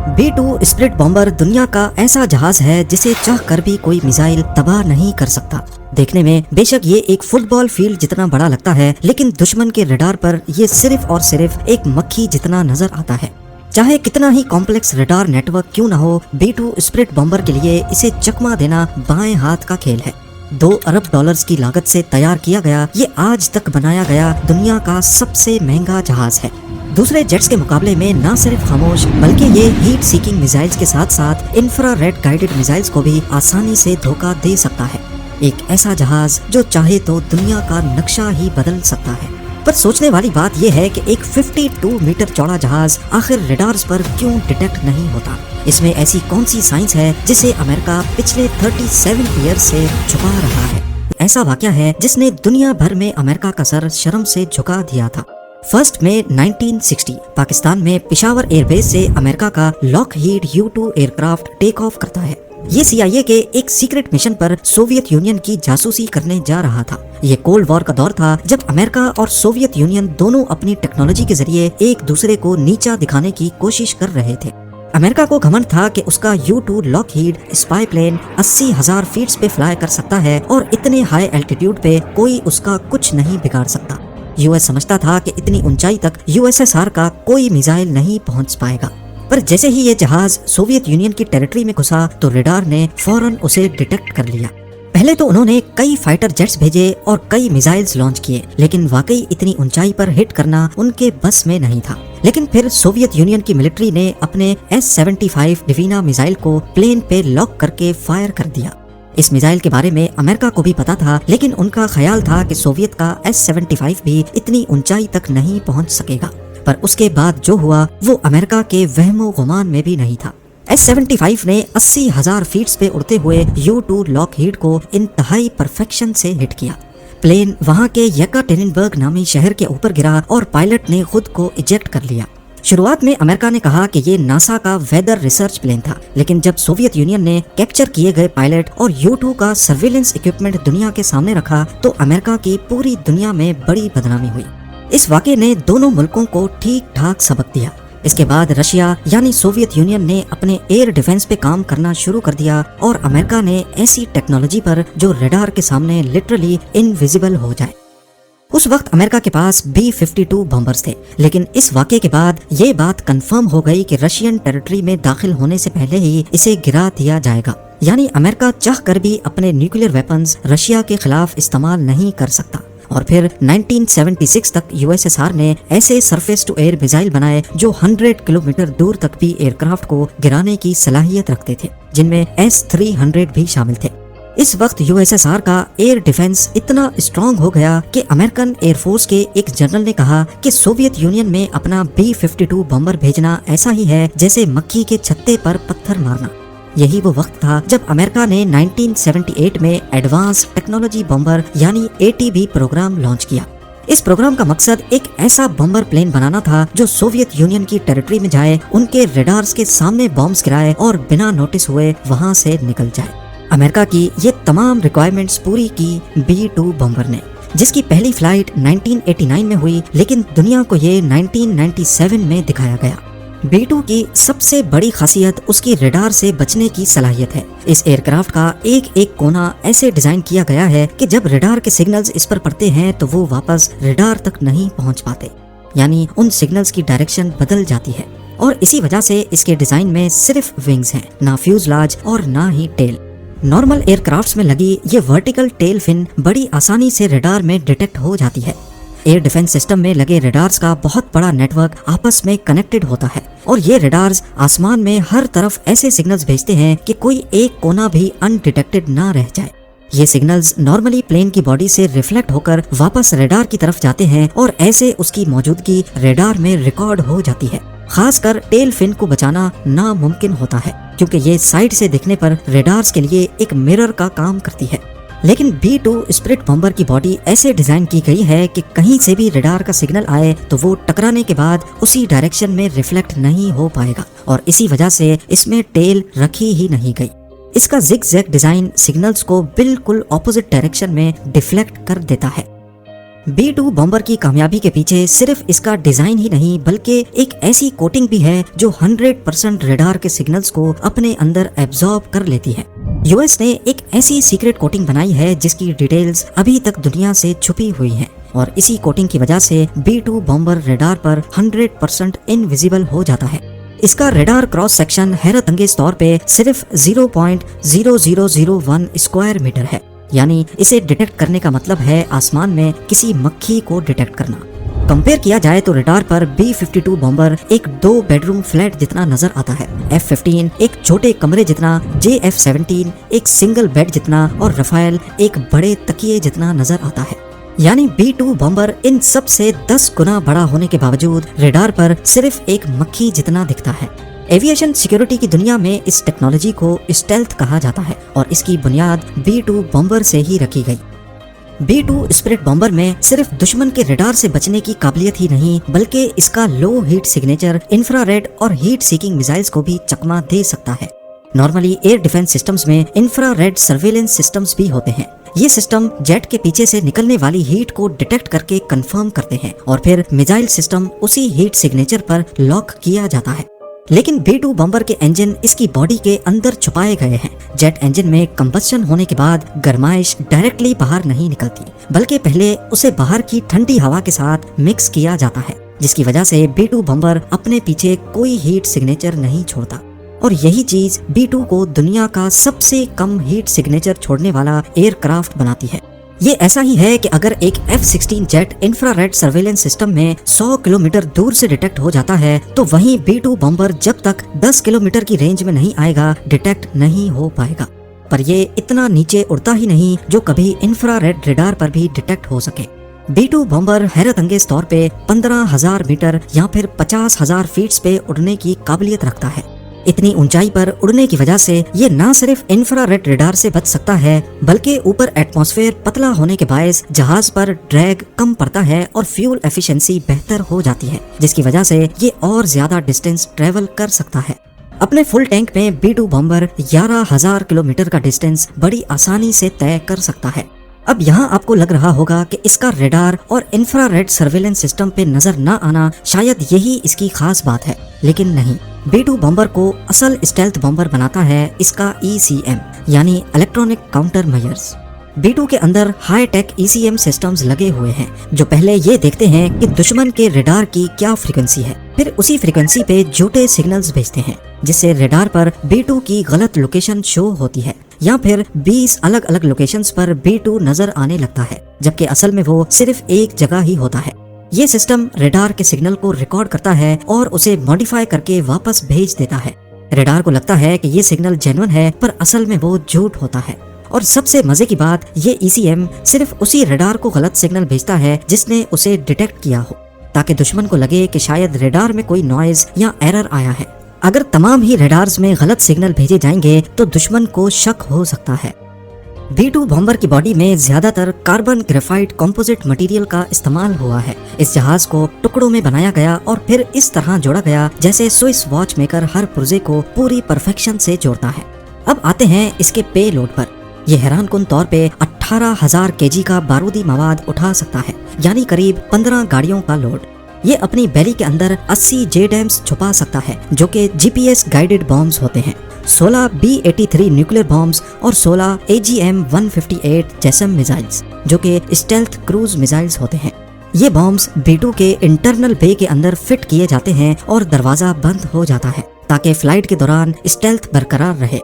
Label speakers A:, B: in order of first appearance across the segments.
A: B-2 split bomber दुनिया का ऐसा जहाज है जिसे चाह कर भी कोई मिसाइल तबाह नहीं कर सकता। देखने में बेशक ये एक फुटबॉल फील्ड जितना बड़ा लगता है, लेकिन दुश्मन के रडार पर ये सिर्फ और सिर्फ एक मक्खी जितना नजर आता है। चाहे कितना ही कॉम्प्लेक्स रडार नेटवर्क क्यों न हो, B-2 स्प्लिट बॉम्बर के लिए इसे चकमा देना बाएं हाथ का खेल है। 2 अरब डॉलर्स की लागत से तैयार किया गया ये आज तक बनाया गया दुनिया का सबसे महंगा जहाज है। दूसरे जेट्स के मुकाबले में न सिर्फ खामोश बल्कि ये हीट सीकिंग मिसाइल्स के साथ साथ इंफ्रारेड गाइडेड मिसाइल्स को भी आसानी से धोखा दे सकता है। एक ऐसा जहाज जो चाहे तो दुनिया का नक्शा ही बदल सकता है। पर सोचने वाली बात यह है कि एक 52 मीटर चौड़ा जहाज आखिर रडार्स पर क्यों डिटेक्ट नहीं होता। इसमें ऐसी कौन सी साइंस है जिसे अमेरिका पिछले 37 ईयर से छुपा रहा है। ऐसा वाकया है जिसने दुनिया भर में अमेरिका का सर शर्म से झुका दिया था। 1 मई 1960 पाकिस्तान में पेशावर एयरबेस से अमेरिका का Lockheed U-2 aircraft take off करता है। ये CIA के एक सीक्रेट मिशन पर सोवियत यूनियन की जासूसी करने जा रहा था। ये कोल्ड वॉर का दौर था जब अमेरिका और सोवियत यूनियन दोनों अपनी टेक्नोलॉजी के जरिए एक दूसरे को नीचा दिखाने की कोशिश कर रहे थे। अमेरिका को घमंड था कि उसका U-2 Lockheed spy plane 80,000 feet पे फ्लाई कर सकता है और इतने हाई एल्टीट्यूड पे कोई उसका कुछ नहीं बिगाड़ सकता। US समझता था कि इतनी ऊंचाई तक USSR का कोई मिसाइल नहीं पहुंच पाएगा। पर जैसे ही ये जहाज सोवियत यूनियन की टेरिटरी में घुसा तो रडार ने फौरन उसे डिटेक्ट कर लिया। पहले तो उन्होंने कई फाइटर जेट्स भेजे और कई मिसाइल्स लॉन्च किए, लेकिन वाकई इतनी ऊंचाई पर हिट करना उनके बस में नहीं था। लेकिन फिर सोवियत यूनियन की मिलिट्री ने अपने S-75 डिवीना मिसाइल को प्लेन पे लॉक करके फायर कर दिया। इस मिसाइल के बारे में अमेरिका को भी पता था, लेकिन उनका ख्याल था कि सोवियत का S-75 भी इतनी ऊंचाई तक नहीं पहुंच सकेगा। पर उसके बाद जो हुआ वो अमेरिका के वहमो गुमान में भी नहीं था। S-75 ने 80,000 फीट पे उड़ते हुए U-2 लॉकहीड को इंतहाई परफेक्शन से हिट किया। प्लेन वहां के येकाटेरिनबर्ग नामी शहर के ऊपर गिरा और पायलट ने खुद को इजेक्ट कर लिया। शुरुआत में अमेरिका ने कहा कि ये नासा का वेदर रिसर्च प्लेन था, लेकिन जब सोवियत यूनियन ने कैप्चर किए गए पायलट और U-2 का सर्विलेंस इक्विपमेंट दुनिया के सामने रखा तो अमेरिका की पूरी दुनिया में बड़ी बदनामी हुई। इस वाक़े ने दोनों मुल्कों को ठीक ठाक सबक दिया। इसके बाद रशिया यानी सोवियत यूनियन ने अपने एयर डिफेंस पे काम करना शुरू कर दिया और अमेरिका ने ऐसी टेक्नोलॉजी पर जो रडार के सामने लिटरली इनविजिबल हो जाए। उस वक्त अमेरिका के पास B-52 बॉम्बर्स थे, लेकिन इस वाक़े के बाद ये बात कंफर्म हो गई कि रशियन टेरिटरी में दाखिल होने से पहले ही इसे गिरा दिया जाएगा। यानी अमेरिका चाह कर भी अपने न्यूक्लियर वेपन्स रशिया के खिलाफ इस्तेमाल नहीं कर सकता। और फिर 1976 तक USSR ने ऐसे सरफेस टू एयर मिसाइल बनाए जो 100 किलोमीटर दूर तक भी एयरक्राफ्ट को गिराने की सलाहियत रखते थे, जिनमें S-300 भी शामिल थे। इस वक्त USSR का एयर डिफेंस इतना स्ट्रॉन्ग हो गया कि अमेरिकन एयरफोर्स के एक जनरल ने कहा कि सोवियत यूनियन में अपना B-52 बॉम्बर भेजना ऐसा ही है जैसे मक्खी के छत्ते पर पत्थर मारना। यही वो वक्त था जब अमेरिका ने 1978 में एडवांस टेक्नोलॉजी बॉम्बर यानी ATB प्रोग्राम लॉन्च किया। इस प्रोग्राम का मकसद एक ऐसा बॉम्बर प्लेन बनाना था जो सोवियत यूनियन की टेरिटरी में जाए, उनके रडार्स के सामने बॉम्ब्स गिराए और बिना नोटिस हुए वहां से निकल जाए। अमेरिका की ये तमाम रिक्वायरमेंट्स पूरी की B-2 बॉम्बर ने, जिसकी पहली फ्लाइट 1989 में हुई, लेकिन दुनिया को ये 1997 में दिखाया गया। B-2 की सबसे बड़ी खासियत उसकी रडार से बचने की सलाहियत है। इस एयरक्राफ्ट का एक एक कोना ऐसे डिजाइन किया गया है कि जब रडार के सिग्नल्स इस पर पड़ते हैं तो वो वापस रडार तक नहीं पहुंच पाते, यानी उन सिग्नल्स की डायरेक्शन बदल जाती है। और इसी वजह से इसके डिजाइन में सिर्फ विंग्स हैं, ना फ्यूजलाज और ना ही टेल। नॉर्मल एयरक्राफ्ट्स में लगी ये वर्टिकल टेल फिन बड़ी आसानी से रडार में डिटेक्ट हो जाती है। एयर डिफेंस सिस्टम में लगे रडार्स का बहुत बड़ा नेटवर्क आपस में कनेक्टेड होता है और ये रडार्स आसमान में हर तरफ ऐसे सिग्नल्स भेजते हैं कि कोई एक कोना भी अनडिटेक्टेड ना रह जाए। ये सिग्नल्स नॉर्मली प्लेन की बॉडी से रिफ्लेक्ट होकर वापस रडार की तरफ जाते हैं और ऐसे उसकी मौजूदगी रडार में रिकॉर्ड हो जाती है। खासकर टेल फिन को बचाना नामुमकिन होता है, क्योंकि ये साइड से दिखने पर रडार्स के लिए एक मिरर का काम करती है। लेकिन B-2 स्प्लिट बॉम्बर की बॉडी ऐसे डिजाइन की गई है कि कहीं से भी रडार का सिग्नल आए तो वो टकराने के बाद उसी डायरेक्शन में रिफ्लेक्ट नहीं हो पाएगा, और इसी वजह से इसमें टेल रखी ही नहीं गई। इसका जिग-जैग डिजाइन सिग्नल्स को बिल्कुल ऑपोजिट डायरेक्शन में डिफ्लेक्ट कर देता है। B-2 बॉम्बर की कामयाबी के पीछे सिर्फ इसका डिजाइन ही नहीं बल्कि एक ऐसी कोटिंग भी है जो 100% रडार के सिग्नल्स को अपने अंदर एब्जॉर्ब कर लेती है। यूएस ने एक ऐसी सीक्रेट कोटिंग बनाई है जिसकी डिटेल्स अभी तक दुनिया से छुपी हुई हैं और इसी कोटिंग की वजह से B-2 बॉम्बर रडार पर 100% इनविजिबल हो जाता है। इसका रडार क्रॉस सेक्शन हैरत अंगेज तौर पे सिर्फ 0.0001 स्क्वायर मीटर है, यानी इसे डिटेक्ट करने का मतलब है आसमान में किसी मक्खी को डिटेक्ट करना। कंपेयर किया जाए तो रडार पर B-52 बॉम्बर एक 2 बेडरूम फ्लैट जितना नजर आता है, F-15 एक छोटे कमरे जितना, JF-17 एक सिंगल बेड जितना और रफाएल एक बड़े तकिए जितना नजर आता है। यानी B-2 बॉम्बर इन सब से 10 गुना बड़ा होने के बावजूद रडार पर सिर्फ एक मक्खी जितना दिखता है। एविएशन सिक्योरिटी की दुनिया में इस टेक्नोलॉजी को स्टेल्थ कहा जाता है और इसकी बुनियाद B-2 बॉम्बर से ही रखी गई। B-2 स्पिरिट बॉम्बर में सिर्फ दुश्मन के रडार से बचने की काबिलियत ही नहीं बल्कि इसका लो हीट सिग्नेचर इंफ्रारेड और हीट सीकिंग मिसाइल्स को भी चकमा दे सकता है। नॉर्मली एयर डिफेंस सिस्टम्स में इंफ्रारेड सर्वेलेंस सिस्टम्स भी होते हैं। ये सिस्टम जेट के पीछे से निकलने वाली हीट को डिटेक्ट करके कंफर्म करते हैं और फिर मिसाइल सिस्टम उसी हीट सिग्नेचर पर लॉक किया जाता है। लेकिन B-2 बॉम्बर के इंजन इसकी बॉडी के अंदर छुपाए गए हैं। जेट इंजन में कंबस्शन होने के बाद गर्माइश डायरेक्टली बाहर नहीं निकलती बल्कि पहले उसे बाहर की ठंडी हवा के साथ मिक्स किया जाता है, जिसकी वजह से B-2 बॉम्बर अपने पीछे कोई हीट सिग्नेचर नहीं छोड़ता और यही चीज B-2 को दुनिया का सबसे कम हीट सिग्नेचर छोड़ने वाला एयरक्राफ्ट बनाती है। ये ऐसा ही है कि अगर एक F-16 jet infrared surveillance system में 100 किलोमीटर दूर से डिटेक्ट हो जाता है तो वहीं B-2 बॉम्बर जब तक 10 किलोमीटर की रेंज में नहीं आएगा डिटेक्ट नहीं हो पाएगा। पर ये इतना नीचे उड़ता ही नहीं जो कभी इंफ्रारेड रडार पर भी डिटेक्ट हो सके। B-2 बॉम्बर हैरत अंगेज तौर पे 15,000 मीटर या फिर 50,000 फीट पे उड़ने की काबिलियत रखता है। इतनी ऊंचाई पर उड़ने की वजह से ये न सिर्फ इंफ्रारेड रडार से बच सकता है बल्कि ऊपर एटमॉस्फेयर पतला होने के बायस जहाज पर ड्रैग कम पड़ता है और फ्यूल एफिशिएंसी बेहतर हो जाती है, जिसकी वजह से ये और ज्यादा डिस्टेंस ट्रेवल कर सकता है। अपने फुल टैंक में B-2 बॉम्बर 11,000 किलोमीटर का डिस्टेंस बड़ी आसानी से तय कर सकता है। अब यहाँ आपको लग रहा होगा कि इसका रडार और इंफ्रारेड सर्वेलेंस सिस्टम पे नजर न आना शायद यही इसकी खास बात है, लेकिन नहीं। B-2 बॉम्बर को असल स्टेल्थ बॉम्बर बनाता है इसका ECM यानी इलेक्ट्रॉनिक काउंटर मेजर्स। B-2 के अंदर हाई टेक ECM सिस्टम्स लगे हुए हैं जो पहले ये देखते हैं कि दुश्मन के रडार की क्या फ्रीक्वेंसी है, फिर उसी फ्रीक्वेंसी पे झूठे सिग्नल्स भेजते हैं जिससे रडार पर B-2 की गलत लोकेशन शो होती है या फिर 20 अलग अलग लोकेशंस पर B-2 नजर आने लगता है, जबकि असल में वो सिर्फ एक जगह ही होता है। ये सिस्टम रडार के सिग्नल को रिकॉर्ड करता है और उसे मॉडिफाई करके वापस भेज देता है। रडार को लगता है कि ये सिग्नल जेन्युइन है पर असल में वो झूठ होता है। और सबसे मजे की बात, ये ECM सिर्फ उसी रडार को गलत सिग्नल भेजता है जिसने उसे डिटेक्ट किया हो, ताकि दुश्मन को लगे कि शायद रडार में कोई नॉइज या एरर आया है। अगर तमाम ही रडार्स में गलत सिग्नल भेजे जाएंगे तो दुश्मन को शक हो सकता है। B-2 बॉम्बर की बॉडी में ज्यादातर कार्बन ग्रेफाइट कंपोजिट मटेरियल का इस्तेमाल हुआ है। इस जहाज को टुकड़ों में बनाया गया और फिर इस तरह जोड़ा गया जैसे स्विस वॉच मेकर हर पुर्जे को पूरी परफेक्शन से जोड़ता है। अब आते हैं इसके पे लोड पर। यह हैरानकुन तौर पे 18,000 kg का बारूदी मवाद उठा सकता है, यानी करीब 15 गाड़ियों का लोड। ये अपनी बैली के अंदर 80 JDAMs छुपा सकता है जो कि GPS गाइडेड बॉम्ब्स होते हैं, 16 B-83 न्यूक्लियर बॉम्ब्स और 16 AGM-158 जैसम मिसाइल्स जो कि स्टेल्थ क्रूज मिसाइल्स होते हैं। ये बॉम्ब्स B-2 के इंटरनल बे के अंदर फिट किए जाते हैं और दरवाजा बंद हो जाता है ताकि फ्लाइट के दौरान स्टेल्थ बरकरार रहे।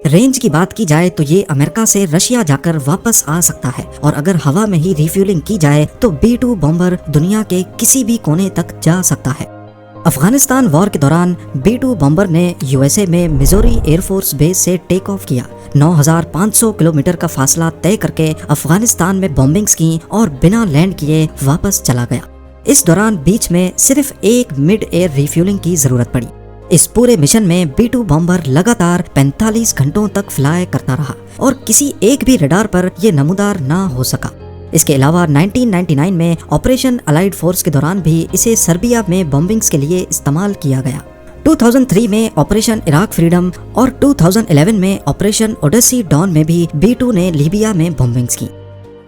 A: रेंज की बात की जाए तो ये अमेरिका से रशिया जाकर वापस आ सकता है और अगर हवा में ही रिफ्यूलिंग की जाए तो B-2 बॉम्बर दुनिया के किसी भी कोने तक जा सकता है। अफगानिस्तान वॉर के दौरान B-2 बॉम्बर ने USA में मिजोरी एयरफोर्स बेस से टेक ऑफ किया। 9,500 किलोमीटर का फासला तय करके अफगानिस्तान में बॉम्बिंग्स की और बिना लैंड किए वापस चला गया। इस दौरान बीच में सिर्फ एक मिड एयर रिफ्यूलिंग की जरूरत पड़ी। इस पूरे मिशन में B-2 बॉम्बर लगातार 45 घंटों तक फ्लाई करता रहा और किसी एक भी रडार पर यह नमूदार ना हो सका। इसके अलावा 1999 में ऑपरेशन अलाइड फोर्स के दौरान भी इसे सर्बिया में बॉम्बिंग्स के लिए इस्तेमाल किया गया। 2003 में ऑपरेशन इराक फ्रीडम और 2011 में ऑपरेशन ओडेसी डॉन में भी B-2 ने लीबिया में बॉम्बिंग्स की।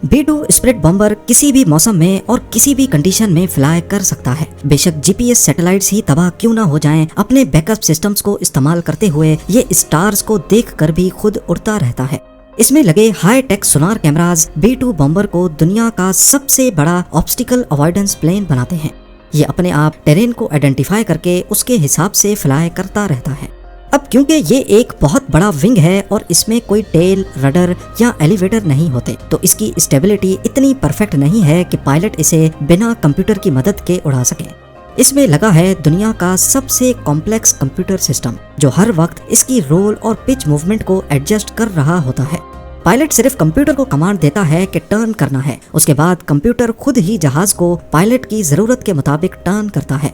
A: B2 स्प्लिट बॉम्बर किसी भी मौसम में और किसी भी कंडीशन में फ्लाई कर सकता है। बेशक जीपीएस सैटेलाइट्स ही तबाह क्यों ना हो जाएं, अपने बैकअप सिस्टम्स को इस्तेमाल करते हुए ये स्टार्स को देखकर भी खुद उड़ता रहता है। इसमें लगे हाई टेक सोनार कैमराज B2 बॉम्बर को दुनिया का सबसे बड़ा ऑब्स्टिकल अवॉइडेंस प्लेन बनाते हैं। ये अपने आप टेरेन को आइडेंटिफाई करके उसके हिसाब से फ्लाई करता रहता है। अब क्योंकि ये एक बहुत बड़ा विंग है और इसमें कोई टेल, रडर या एलिवेटर नहीं होते, तो इसकी स्टेबिलिटी इतनी परफेक्ट नहीं है कि पायलट इसे बिना कंप्यूटर की मदद के उड़ा सके। इसमें लगा है दुनिया का सबसे कॉम्प्लेक्स कंप्यूटर सिस्टम, जो हर वक्त इसकी रोल और पिच मूवमेंट को एडजस्ट कर रहा होता है। पायलट सिर्फ कंप्यूटर को कमांड देता है कि टर्न करना है, उसके बाद कंप्यूटर खुद ही जहाज को पायलट की जरूरत के मुताबिक टर्न करता है।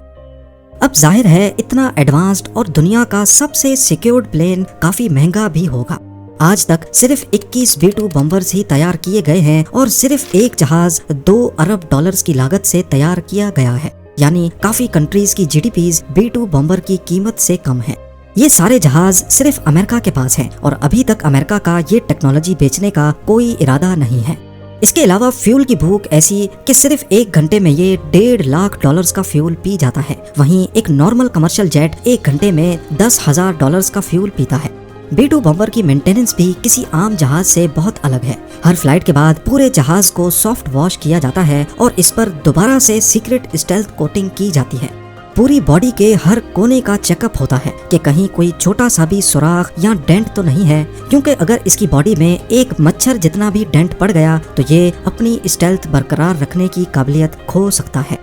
A: अब जाहिर है इतना एडवांस्ड और दुनिया का सबसे सिक्योर्ड प्लेन काफी महंगा भी होगा। आज तक सिर्फ 21 B2 बॉम्बर्स ही तैयार किए गए हैं और सिर्फ एक जहाज 2 अरब डॉलर्स की लागत से तैयार किया गया है, यानी काफी कंट्रीज की जीडीपीज B2 बॉम्बर की कीमत से कम है। ये सारे जहाज सिर्फ अमेरिका के पास हैं और अभी तक अमेरिका का ये टेक्नोलॉजी बेचने का कोई इरादा नहीं है। इसके अलावा फ्यूल की भूख ऐसी कि सिर्फ 1 घंटे में ये $1.5 लाख का फ्यूल पी जाता है। वहीं एक नॉर्मल कमर्शियल जेट 1 घंटे में $10,000 का फ्यूल पीता है। B2 बॉम्बर की मेंटेनेंस भी किसी आम जहाज से बहुत अलग है। हर फ्लाइट के बाद पूरे जहाज को सॉफ्ट वॉश किया जाता है और इस पर दोबारा से सीक्रेट स्टेल्थ कोटिंग की जाती है। पूरी बॉडी के हर कोने का चेकअप होता है कि कहीं कोई छोटा सा भी सुराख या डेंट तो नहीं है, क्योंकि अगर इसकी बॉडी में एक मच्छर जितना भी डेंट पड़ गया तो ये अपनी स्टेल्थ बरकरार रखने की काबिलियत खो सकता है।